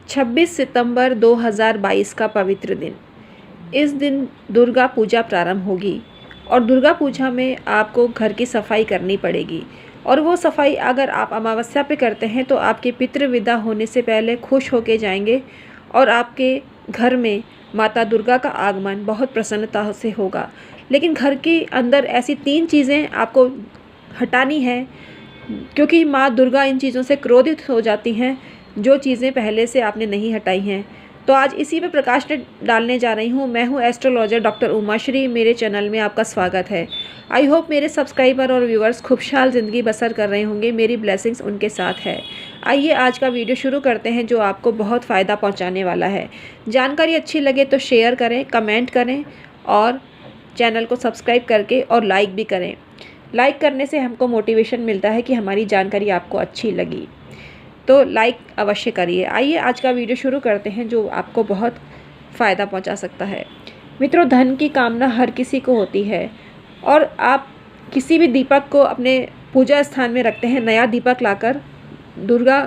26 सितंबर 2022 का पवित्र दिन। इस दिन दुर्गा पूजा प्रारंभ होगी और दुर्गा पूजा में आपको घर की सफाई करनी पड़ेगी। और वो सफाई अगर आप अमावस्या पे करते हैं तो आपके पितृ विदा होने से पहले खुश होके जाएंगे और आपके घर में माता दुर्गा का आगमन बहुत प्रसन्नता से होगा। लेकिन घर के अंदर ऐसी 3 चीज़ें आपको हटानी है, क्योंकि माँ दुर्गा इन चीज़ों से क्रोधित हो जाती हैं जो चीज़ें पहले से आपने नहीं हटाई हैं। तो आज इसी पे प्रकाश डालने जा रही हूँ। मैं हूँ एस्ट्रोलॉजर डॉक्टर उमाश्री। मेरे चैनल में आपका स्वागत है। आई होप मेरे सब्सक्राइबर और व्यूअर्स खुशहाल ज़िंदगी बसर कर रहे होंगे। मेरी ब्लेसिंग्स उनके साथ है। आइए आज का वीडियो शुरू करते हैं जो आपको बहुत फ़ायदा पहुँचाने वाला है। जानकारी अच्छी लगे तो शेयर करें, कमेंट करें और चैनल को सब्सक्राइब करके और लाइक भी करें। लाइक करने से हमको मोटिवेशन मिलता है कि हमारी जानकारी आपको अच्छी लगी, तो लाइक अवश्य करिए। आइए आज का वीडियो शुरू करते हैं जो आपको बहुत फ़ायदा पहुंचा सकता है। मित्रों, धन की कामना हर किसी को होती है और आप किसी भी दीपक को अपने पूजा स्थान में रखते हैं, नया दीपक लाकर दुर्गा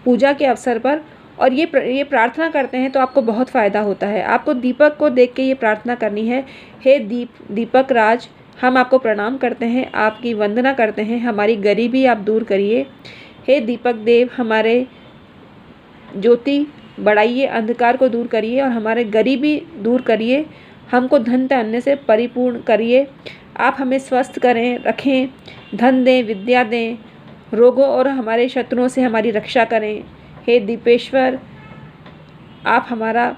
पूजा के अवसर पर, और ये प्रार्थना करते हैं तो आपको बहुत फ़ायदा होता है। आपको दीपक को देख के ये प्रार्थना करनी है, हे दीपक राज, हम आपको प्रणाम करते हैं, आपकी वंदना करते हैं, हमारी गरीबी आप दूर करिए। हे दीपक देव, हमारे ज्योति बढ़ाइए, अंधकार को दूर करिए और हमारे गरीबी दूर करिए, हमको धन धान्य से परिपूर्ण करिए। आप हमें स्वस्थ करें, रखें, धन दें, विद्या दें, रोगों और हमारे शत्रुओं से हमारी रक्षा करें। हे दीपेश्वर, आप हमारा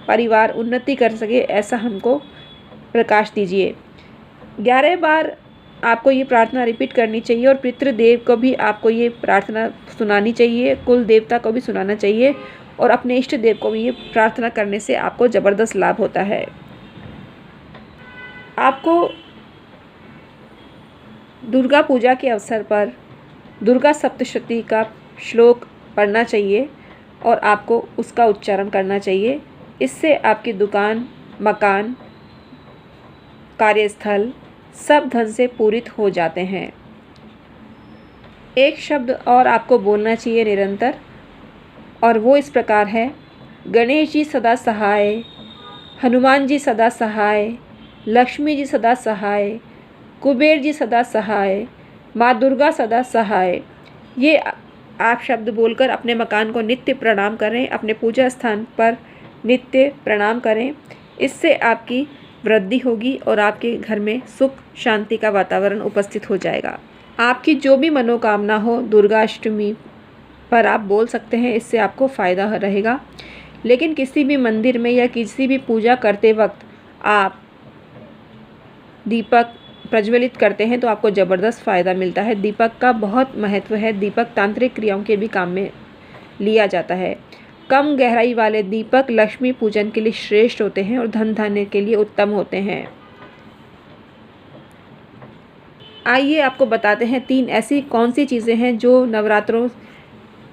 परिवार उन्नति कर सके, ऐसा हमको प्रकाश दीजिए। 11 बार आपको ये प्रार्थना रिपीट करनी चाहिए और पितृदेव को भी आपको ये प्रार्थना सुनानी चाहिए, कुल देवता को भी सुनाना चाहिए और अपने इष्ट देव को भी ये प्रार्थना करने से आपको ज़बरदस्त लाभ होता है। आपको दुर्गा पूजा के अवसर पर दुर्गा सप्तशती का श्लोक पढ़ना चाहिए और आपको उसका उच्चारण करना चाहिए। इससे आपकी दुकान, मकान, कार्यस्थल सब धन से पूरित हो जाते हैं। एक शब्द और आपको बोलना चाहिए निरंतर, और वो इस प्रकार है, गणेश जी सदा सहाय, हनुमान जी सदा सहाय, लक्ष्मी जी सदा सहाय, कुबेर जी सदा सहाय, माँ दुर्गा सदा सहाय। ये आप शब्द बोलकर अपने मकान को नित्य प्रणाम करें, अपने पूजा स्थान पर नित्य प्रणाम करें। इससे आपकी वृद्धि होगी और आपके घर में सुख शांति का वातावरण उपस्थित हो जाएगा। आपकी जो भी मनोकामना हो दुर्गा अष्टमी पर आप बोल सकते हैं, इससे आपको फ़ायदा रहेगा। लेकिन किसी भी मंदिर में या किसी भी पूजा करते वक्त आप दीपक प्रज्वलित करते हैं तो आपको ज़बरदस्त फ़ायदा मिलता है। दीपक का बहुत महत्व है। दीपक तांत्रिक क्रियाओं के भी काम में लिया जाता है। कम गहराई वाले दीपक लक्ष्मी पूजन के लिए श्रेष्ठ होते हैं और धन धान्य के लिए उत्तम होते हैं। आइए आपको बताते हैं 3 ऐसी कौन सी चीज़ें हैं जो नवरात्रों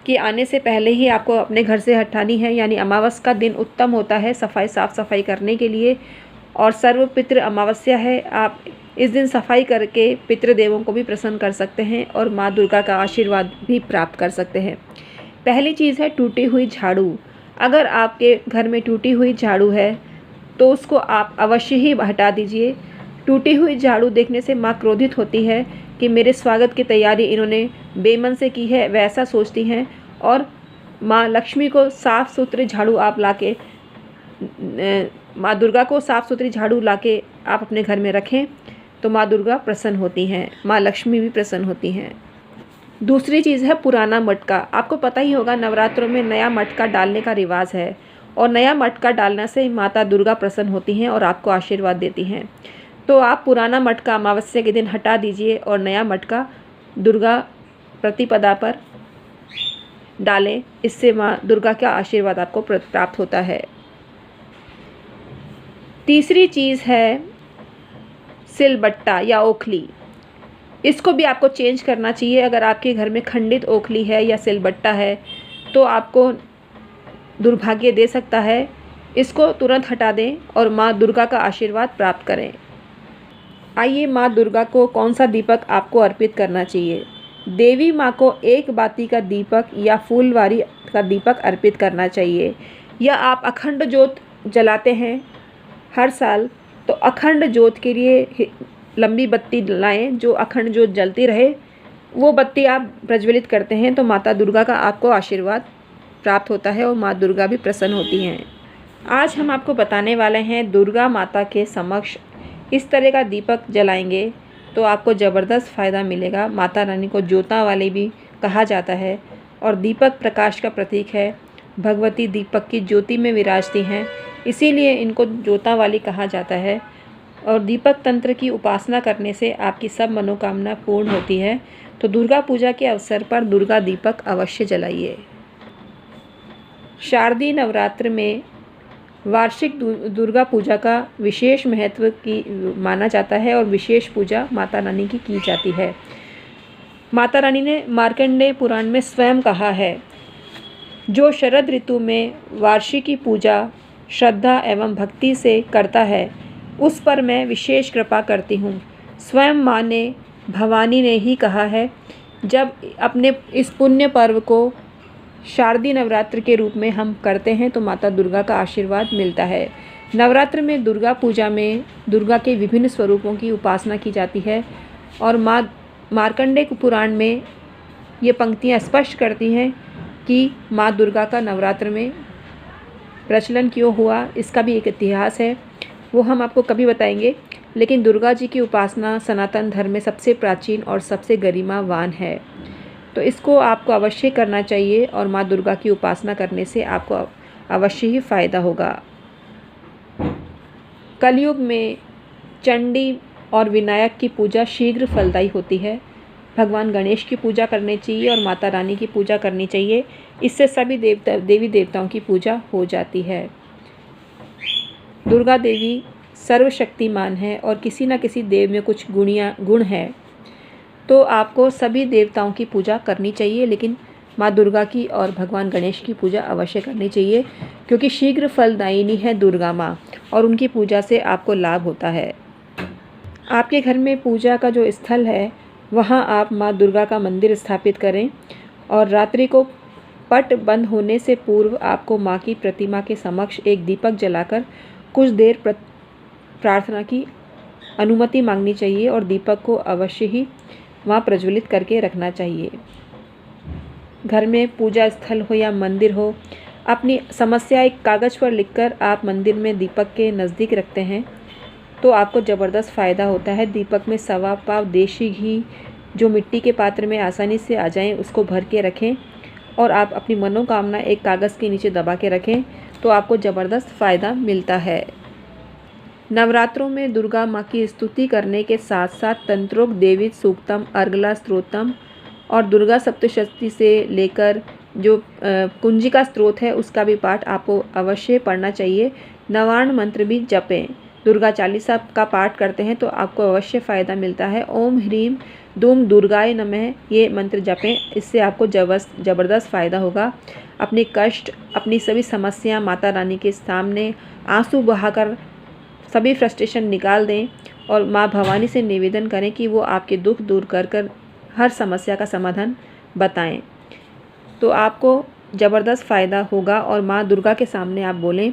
के आने से पहले ही आपको अपने घर से हटानी है। यानी अमावस का दिन उत्तम होता है साफ़ सफाई करने के लिए, और सर्व पितृ अमावस्या है। आप इस दिन सफाई करके पितृदेवों को भी प्रसन्न कर सकते हैं और माँ दुर्गा का आशीर्वाद भी प्राप्त कर सकते हैं। पहली चीज़ है टूटी हुई झाड़ू। अगर आपके घर में टूटी हुई झाड़ू है तो उसको आप अवश्य ही हटा दीजिए। टूटी हुई झाड़ू देखने से माँ क्रोधित होती है कि मेरे स्वागत की तैयारी इन्होंने बेमन से की है, वैसा सोचती हैं। और माँ लक्ष्मी को साफ़ सुथरे झाड़ू आप लाके, माँ दुर्गा को साफ़ सुथरी झाड़ू लाके आप अपने घर में रखें तो माँ दुर्गा प्रसन्न होती हैं, माँ लक्ष्मी भी प्रसन्न होती हैं। दूसरी चीज़ है पुराना मटका। आपको पता ही होगा नवरात्रों में नया मटका डालने का रिवाज है, और नया मटका डालने से माता दुर्गा प्रसन्न होती हैं और आपको आशीर्वाद देती हैं। तो आप पुराना मटका अमावस्या के दिन हटा दीजिए और नया मटका दुर्गा प्रतिपदा पर डालें। इससे माँ दुर्गा का आशीर्वाद आपको प्राप्त होता है। तीसरी चीज़ है सिलबट्टा या ओखली। इसको भी आपको चेंज करना चाहिए। अगर आपके घर में खंडित ओखली है या सिलबट्टा है तो आपको दुर्भाग्य दे सकता है। इसको तुरंत हटा दें और माँ दुर्गा का आशीर्वाद प्राप्त करें। आइए माँ दुर्गा को कौन सा दीपक आपको अर्पित करना चाहिए। देवी माँ को एक बाती का दीपक या फूलवारी का दीपक अर्पित करना चाहिए। या आप अखंड ज्योत जलाते हैं हर साल, तो अखंड ज्योत के लिए लंबी बत्ती लाएं जो अखंड ज्योत जलती रहे। वो बत्ती आप प्रज्वलित करते हैं तो माता दुर्गा का आपको आशीर्वाद प्राप्त होता है और माँ दुर्गा भी प्रसन्न होती हैं। आज हम आपको बताने वाले हैं दुर्गा माता के समक्ष इस तरह का दीपक जलाएंगे तो आपको ज़बरदस्त फ़ायदा मिलेगा। माता रानी को ज्योता वाली भी कहा जाता है और दीपक प्रकाश का प्रतीक है। भगवती दीपक की ज्योति में विराजती हैं, इसीलिए इनको ज्योता वाली कहा जाता है। और दीपक तंत्र की उपासना करने से आपकी सब मनोकामना पूर्ण होती है। तो दुर्गा पूजा के अवसर पर दुर्गा दीपक अवश्य जलाइए। शारदीय नवरात्र में वार्षिक दुर्गा पूजा का विशेष महत्व की माना जाता है और विशेष पूजा माता रानी की जाती है। माता रानी ने मार्कंडेय पुराण में स्वयं कहा है, जो शरद ऋतु में वार्षिकी पूजा श्रद्धा एवं भक्ति से करता है उस पर मैं विशेष कृपा करती हूँ। स्वयं माँ ने भवानी ने ही कहा है, जब अपने इस पुण्य पर्व को शारदीय नवरात्र के रूप में हम करते हैं तो माता दुर्गा का आशीर्वाद मिलता है। नवरात्र में दुर्गा पूजा में दुर्गा के विभिन्न स्वरूपों की उपासना की जाती है और मार्कंडेय पुराण में ये पंक्तियाँ स्पष्ट करती हैं कि माँ दुर्गा का नवरात्र में प्रचलन क्यों हुआ, इसका भी एक इतिहास है, वो हम आपको कभी बताएंगे। लेकिन दुर्गा जी की उपासना सनातन धर्म में सबसे प्राचीन और सबसे गरिमावान है, तो इसको आपको अवश्य करना चाहिए और माँ दुर्गा की उपासना करने से आपको अवश्य ही फ़ायदा होगा। कलयुग में चंडी और विनायक की पूजा शीघ्र फलदायी होती है। भगवान गणेश की पूजा करनी चाहिए और माता रानी की पूजा करनी चाहिए, इससे सभी देवी देवताओं की पूजा हो जाती है। दुर्गा देवी सर्वशक्तिमान है और किसी न किसी देव में कुछ गुण है, तो आपको सभी देवताओं की पूजा करनी चाहिए, लेकिन माँ दुर्गा की और भगवान गणेश की पूजा अवश्य करनी चाहिए, क्योंकि शीघ्र फलदायिनी है दुर्गा माँ और उनकी पूजा से आपको लाभ होता है। आपके घर में पूजा का जो स्थल है वहाँ आप माँ दुर्गा का मंदिर स्थापित करें और रात्रि को पट बंद होने से पूर्व आपको माँ की प्रतिमा के समक्ष एक दीपक जलाकर कुछ देर प्रार्थना की अनुमति मांगनी चाहिए और दीपक को अवश्य ही वहाँ प्रज्वलित करके रखना चाहिए। घर में पूजा स्थल हो या मंदिर हो, अपनी समस्या एक कागज़ पर लिखकर आप मंदिर में दीपक के नज़दीक रखते हैं तो आपको ज़बरदस्त फ़ायदा होता है। दीपक में सवा पाव देशी घी जो मिट्टी के पात्र में आसानी से आ जाएं उसको भर के रखें और आप अपनी मनोकामना एक कागज़ के नीचे दबा के रखें तो आपको ज़बरदस्त फ़ायदा मिलता है। नवरात्रों में दुर्गा माँ की स्तुति करने के साथ साथ तंत्रोक्त देवी सूक्तम, अर्गला स्तोत्रम और दुर्गा सप्तशती से लेकर जो कुंजिका स्त्रोत है उसका भी पाठ आपको अवश्य पढ़ना चाहिए। नवार्ण मंत्र भी जपें। दुर्गा चालीसा का पाठ करते हैं तो आपको अवश्य फ़ायदा मिलता है। ओम ह्रीम दूम दुर्गाय नमः ये मंत्र जपें, इससे आपको ज़बरदस्त फ़ायदा होगा। अपने कष्ट, अपनी सभी समस्या माता रानी के सामने आंसू बहाकर सभी फ्रस्ट्रेशन निकाल दें और माँ भवानी से निवेदन करें कि वो आपके दुख दूर कर हर समस्या का समाधान बताएं, तो आपको ज़बरदस्त फ़ायदा होगा। और माँ दुर्गा के सामने आप बोलें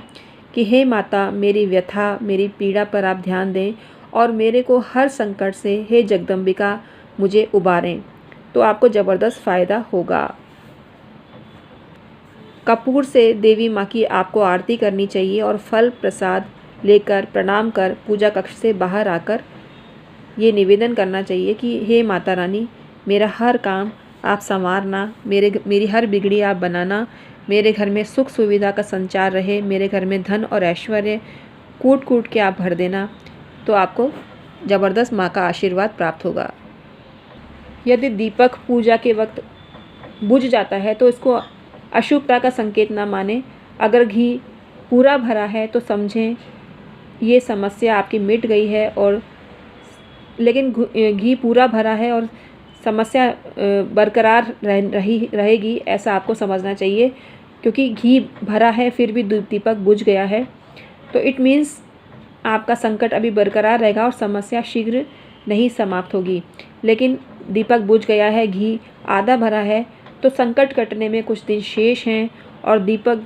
कि हे माता, मेरी व्यथा, मेरी पीड़ा पर आप ध्यान दें और मेरे को हर संकट से हे जगदम्बिका मुझे उबारें, तो आपको ज़बरदस्त फ़ायदा होगा। कपूर से देवी माँ की आपको आरती करनी चाहिए और फल प्रसाद लेकर प्रणाम कर पूजा कक्ष से बाहर आकर ये निवेदन करना चाहिए कि हे माता रानी, मेरा हर काम आप संवारना, मेरी हर बिगड़ी आप बनाना, मेरे घर में सुख सुविधा का संचार रहे, मेरे घर में धन और ऐश्वर्य कूट कूट के आप भर देना, तो आपको ज़बरदस्त माँ का आशीर्वाद प्राप्त होगा। यदि दीपक पूजा के वक्त बुझ जाता है तो इसको अशुभता का संकेत ना माने। अगर घी पूरा भरा है तो समझें ये समस्या आपकी मिट गई है, और लेकिन घी पूरा भरा है और समस्या बरकरार रहेगी ऐसा आपको समझना चाहिए, क्योंकि घी भरा है फिर भी दीपक बुझ गया है तो इट मीन्स आपका संकट अभी बरकरार रहेगा और समस्या शीघ्र नहीं समाप्त होगी। लेकिन दीपक बुझ गया है, घी आधा भरा है, तो संकट कटने में कुछ दिन शेष हैं और दीपक